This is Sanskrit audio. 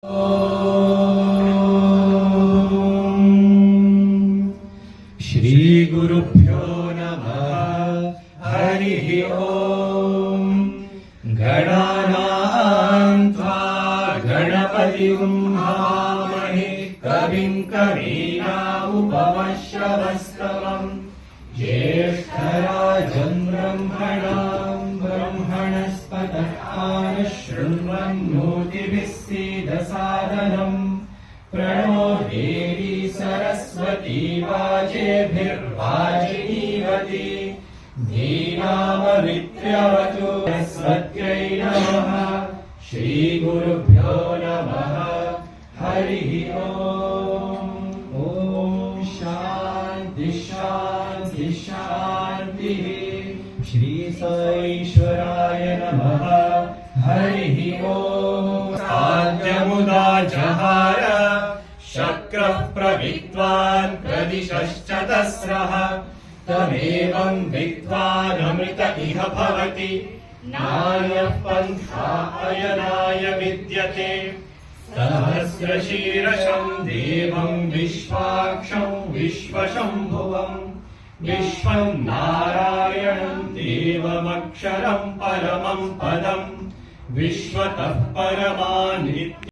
श्री गुरुभ्यो नमः। हरिः ओम्। गणानां त्वा गणपतिं भावमहे कविं कवीनामुपमश्रवस्तमम् ज्येष्ठराजं ब्रह्मणस्पत शृण्वन्नोतिभिः सीदसादनम् प्रणो देवी सरस्वती वाजेभिर्वाजिनीवती धीनामवित्र्यवतु सरस्वत्यै नमः। श्रीगुरुभ्यो नमः। हरिः ओम्। ॐ शान्ति शान्ति शान्तिः। श्री साईश्वराय नमः। हरिः ओम्। साध्यमुदा जहार शक्रः प्रविद्वान् प्रदिशश्चतस्रः तमेवं विद्वानमृत इह भवति नान्यः पन्था अयनाय विद्यते। सहस्रशीर्षं देवं विश्वाक्षं विश्वशम्भुवं विश्वं नारायणं देवमक्षरं परमं पदं विश्वतः परमानित्यम्।